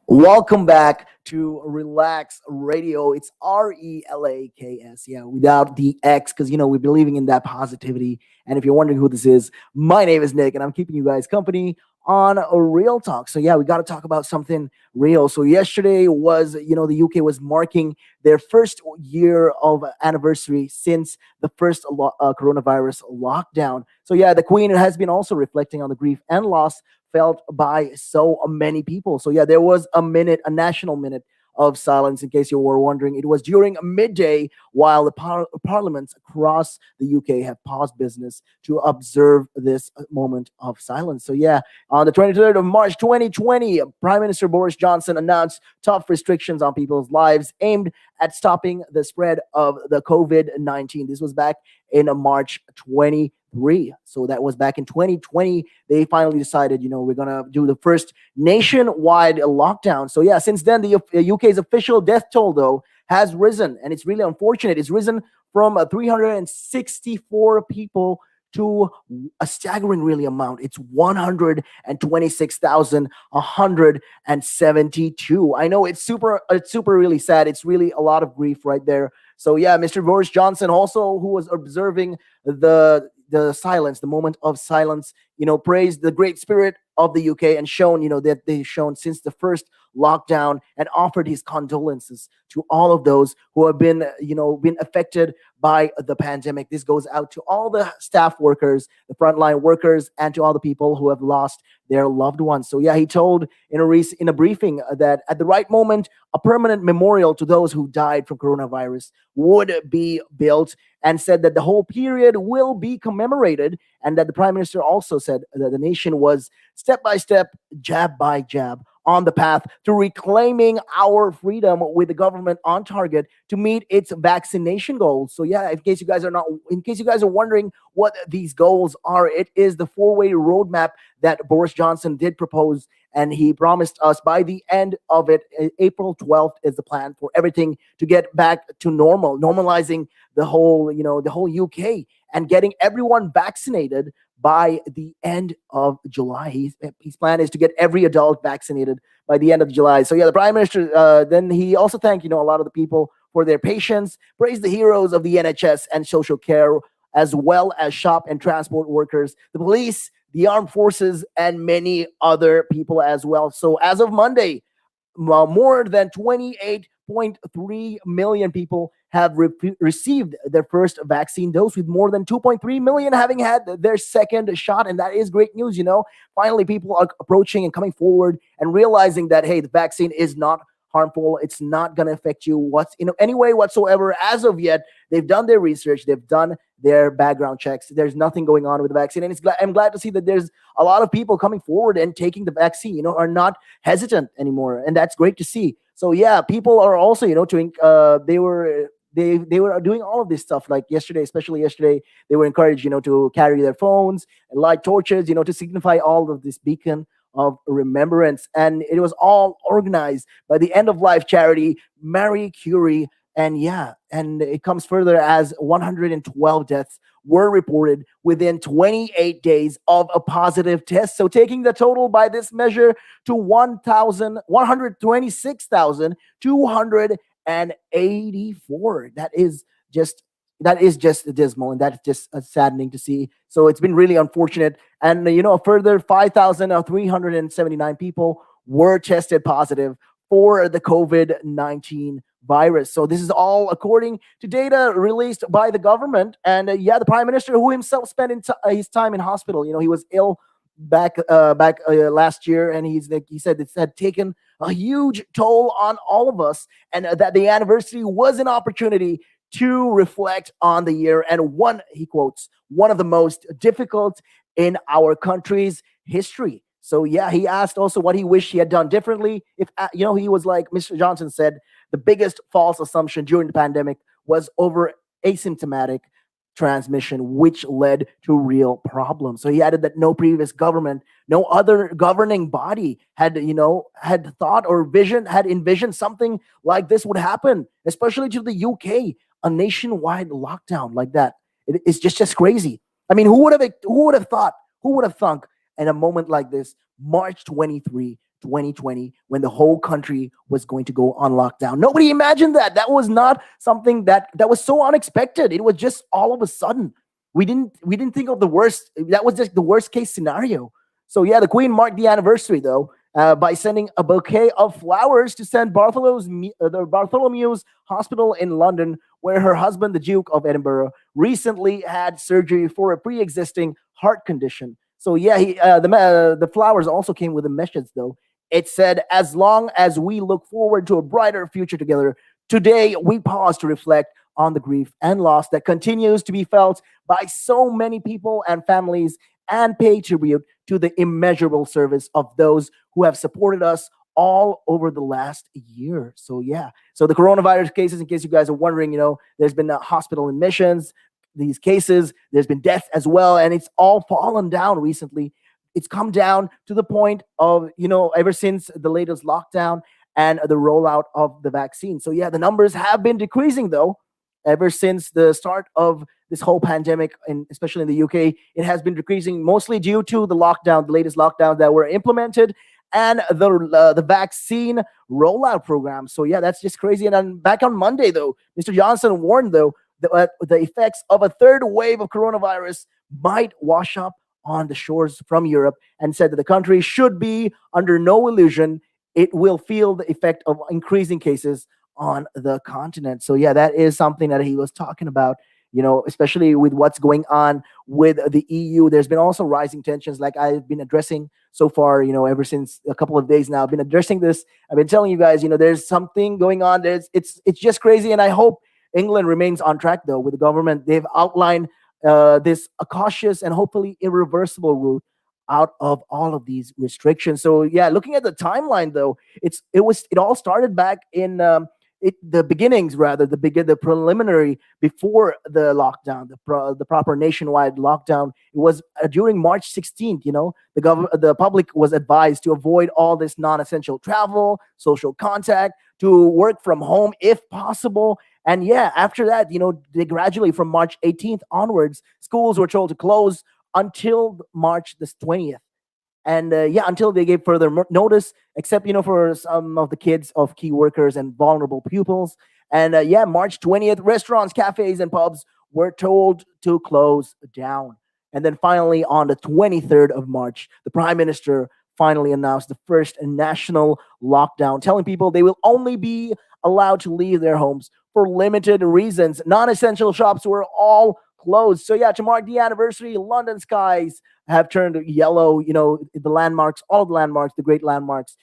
Welcome back to Relax Radio. It's RELAKS, yeah, without the X, because we're believing in that positivity. And if you're wondering who this is, my name is Nick, and I'm keeping you guys company on a real talk. So yeah, we got to talk about something real. So yesterday was, the UK was marking their first year of anniversary since the first coronavirus lockdown. So yeah, the Queen has been also reflecting on the grief and loss felt by so many people. So yeah, there was a national minute of silence. In case you were wondering, it was during midday while the parliaments across the UK have paused business to observe this moment of silence. So yeah, on the 23rd of March 2020, Prime Minister Boris Johnson announced tough restrictions on people's lives aimed at stopping the spread of the COVID-19. This was back in March 23. So that was back in 2020. They finally decided, we're going to do the first nationwide lockdown. So yeah, since then, the UK's official death toll, though, has risen. And it's really unfortunate. It's risen from 364 people to a staggering really amount. It's 126,172. I know it's super really sad. It's really a lot of grief right there. So yeah, Mr. Boris Johnson also, who was observing the silence, the moment of silence, praised the great spirit of the UK and shown, that they've shown since the first lockdown, and offered his condolences to all of those who have been affected by the pandemic. This goes out to all the staff workers, the frontline workers, and to all the people who have lost their loved ones. So yeah, he told in a briefing that at the right moment, a permanent memorial to those who died from coronavirus would be built, and said that the whole period will be commemorated, and that the Prime Minister also said that the nation was step by step, jab by jab, on the path to reclaiming our freedom, with the government on target to meet its vaccination goals. So yeah, in case you guys are wondering what these goals are, it is the four-way roadmap that Boris Johnson did propose, and he promised us by the end of it, April 12th is the plan for everything to get back to normal, normalizing the whole UK, and getting everyone vaccinated by the end of July. His plan is to get every adult vaccinated by the end of July. So yeah, the Prime Minister, then he also thanked a lot of the people for their patience, praised the heroes of the NHS and social care, as well as shop and transport workers, the police, the armed forces, and many other people as well. So as of Monday, more than 28.3 million people have received their first vaccine dose, with more than 2.3 million having had their second shot. And that is great news. Finally, people are approaching and coming forward and realizing that, hey, the vaccine is not harmful. It's not going to affect you any way whatsoever. As of yet, they've done their research, they've done their background checks. There's nothing going on with the vaccine, and I'm glad to see that there's a lot of people coming forward and taking the vaccine. Are not hesitant anymore, and that's great to see. So yeah, people are also they were doing all of this stuff, like yesterday, especially yesterday. They were encouraged, to carry their phones and light torches, to signify all of this beacon of remembrance. And it was all organized by the end of life charity Marie Curie. And yeah, and it comes further as 112 deaths were reported within 28 days of a positive test. So taking the total by this measure to 126,284. That is just dismal, and that's just saddening to see. So it's been really unfortunate. And a further 5,379 people were tested positive for the COVID-19 virus. So this is all according to data released by the government. And yeah, the Prime Minister, who himself spent his time in hospital, he was ill back last year, and he said it had taken a huge toll on all of us, and that the anniversary was an opportunity to reflect on the year, and he quotes, one of the most difficult in our country's history. So yeah, he asked also what he wished he had done differently. If he was like, Mr. Johnson said, the biggest false assumption during the pandemic was over asymptomatic transmission, which led to real problems. So he added that no previous government, no other governing body had thought or had envisioned something like this would happen, especially to the UK, a nationwide lockdown like that. It's just crazy. I mean, who would have thought? Who would have thunk in a moment like this, March 23, 2020, when the whole country was going to go on lockdown. Nobody imagined that. That was not something that was so unexpected. It was just all of a sudden. We didn't think of the worst. That was just the worst case scenario. So yeah, the Queen marked the anniversary though by sending a bouquet of flowers to the Bartholomew's Hospital in London, where her husband, the Duke of Edinburgh, recently had surgery for a pre-existing heart condition. So yeah, the flowers also came with a message though. It said, "As long as we look forward to a brighter future together, today we pause to reflect on the grief and loss that continues to be felt by so many people and families, and pay tribute to the immeasurable service of those who have supported us all over the last year." So yeah, so the coronavirus cases, in case you guys are wondering, there's been hospital admissions, these cases, there's been deaths as well, and it's all fallen down recently. It's come down to the point of, ever since the latest lockdown and the rollout of the vaccine. So yeah, the numbers have been decreasing though ever since the start of this whole pandemic, and especially in the UK, it has been decreasing mostly due to the latest lockdowns that were implemented, and the vaccine rollout program. So yeah, that's just crazy. And then back on Monday, though, Mr. Johnson warned though that the effects of a third wave of coronavirus might wash up on the shores from Europe, and said that the country should be under no illusion it will feel the effect of increasing cases on the continent. So yeah, that is something that he was talking about. Especially with what's going on with the EU. There's been also rising tensions, like I've been addressing so far, ever since a couple of days now. I've been addressing this. I've been telling you guys, there's something going on. It's just crazy, and I hope England remains on track though with the government. They've outlined this a cautious and hopefully irreversible route out of all of these restrictions. So yeah, looking at the timeline though, it all started back in the beginnings, rather the preliminary before the lockdown, the proper nationwide lockdown. It was during March 16th. The public was advised to avoid all this non-essential travel, social contact, to work from home if possible. And yeah, after that, they gradually, from March 18th onwards, schools were told to close until March the 20th. And yeah, until they gave further notice, except for some of the kids of key workers and vulnerable pupils. And yeah, March 20th, restaurants, cafes, and pubs were told to close down. And then finally, on the 23rd of March, the Prime Minister finally announced the first national lockdown, telling people they will only be allowed to leave their homes for limited reasons. Non-essential shops were all closed. So yeah, to mark the anniversary, London skies have turned yellow. The landmarks, all the landmarks, the great landmarks,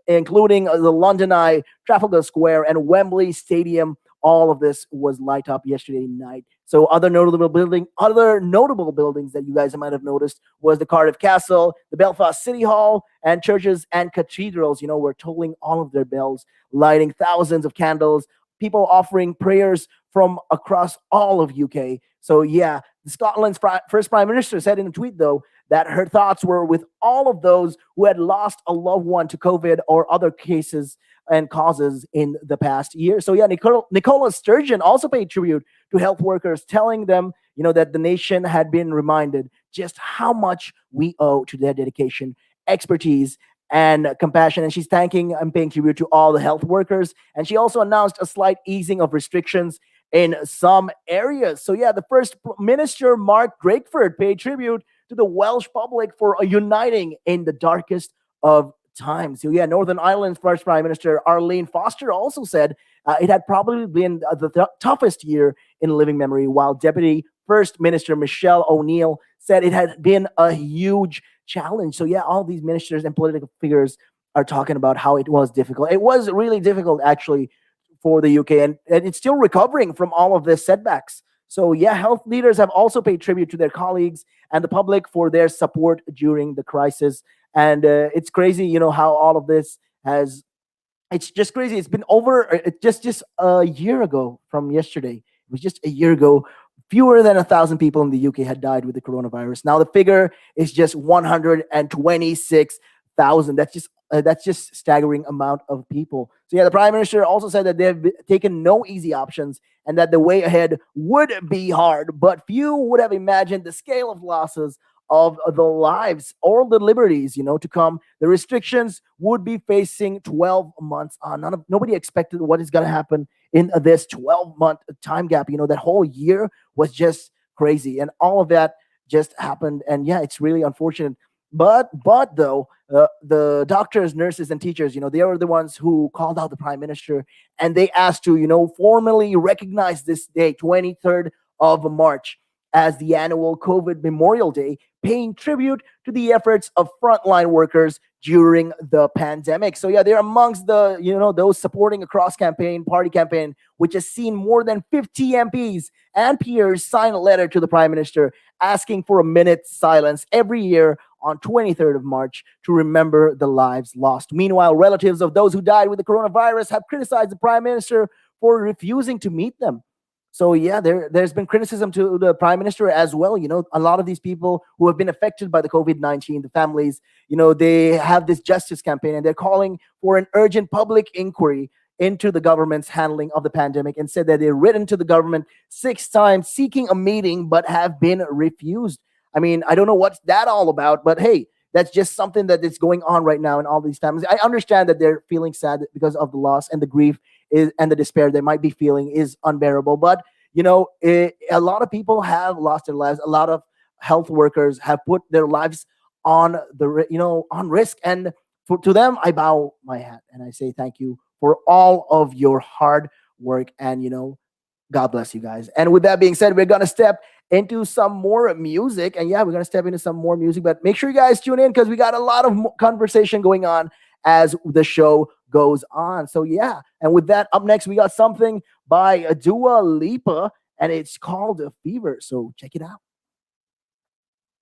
including the London Eye, Trafalgar Square, and Wembley Stadium. All of this was light up yesterday night. So other notable buildings that you guys might have noticed was the Cardiff Castle, the Belfast City Hall, and churches and cathedrals. Were tolling all of their bells, lighting thousands of candles, people offering prayers from across all of UK. So yeah, Scotland's first Prime Minister said in a tweet though that her thoughts were with all of those who had lost a loved one to COVID or other cases and causes in the past year. So yeah, Nicola Sturgeon also paid tribute to health workers, telling them, that the nation had been reminded just how much we owe to their dedication, expertise, and compassion. And she's thanking and paying tribute to all the health workers. And she also announced a slight easing of restrictions in some areas. So yeah, the First Minister, Mark Drakeford, paid tribute to the Welsh public for uniting in the darkest of times. So yeah, Northern Ireland's first Prime Minister, Arlene Foster, also said it had probably been the toughest year in living memory, while Deputy First Minister Michelle O'Neill said it had been a huge challenge. So yeah, all these ministers and political figures are talking about how it was difficult. It was really difficult, actually, for the UK, and it's still recovering from all of the setbacks. So yeah, health leaders have also paid tribute to their colleagues and the public for their support during the crisis. And it's crazy, how all of this has. It's just crazy. It's been over. Just a year ago from yesterday. It was just a year ago. Fewer than 1,000 people in the UK had died with the coronavirus. Now the figure is just 126,000. That's just staggering amount of people. So yeah, the Prime Minister also said that they have taken no easy options and that the way ahead would be hard, but few would have imagined the scale of losses of the lives or the liberties, to come. The restrictions would be facing 12 months on. Nobody expected what is going to happen in this 12-month time gap. That whole year was just crazy, and all of that just happened. And yeah, it's really unfortunate. But though, the doctors, nurses, and teachers, they are the ones who called out the prime minister, and they asked to, formally recognize this day, 23rd of March, as the annual COVID Memorial Day, paying tribute to the efforts of frontline workers during the pandemic. So yeah, they're amongst the, those supporting a cross campaign, party campaign, which has seen more than 50 MPs and peers sign a letter to the prime minister asking for a minute's silence every year on 23rd of March to remember the lives lost. Meanwhile, relatives of those who died with the coronavirus have criticized the prime minister for refusing to meet them. So yeah, there's been criticism to the prime minister as well. A lot of these people who have been affected by the COVID-19, the families, they have this justice campaign, and they're calling for an urgent public inquiry into the government's handling of the pandemic, and said that they've written to the government 6 times seeking a meeting but have been refused. I mean, I don't know what's that all about, but hey, that's just something that is going on right now in all these families. I understand that they're feeling sad because of the loss, and the grief and the despair they might be feeling is unbearable. But a lot of people have lost their lives. A lot of health workers have put their lives on on risk, and to them, I bow my hat and I say thank you for all of your hard work, and God bless you guys. And with that being said, we're gonna step into some more music. And yeah, we're gonna step into some more music, but make sure you guys tune in because we got a lot of conversation going on as the show goes on. So yeah, and with that, up next we got something by Dua Lipa, and it's called Fever. So check it out.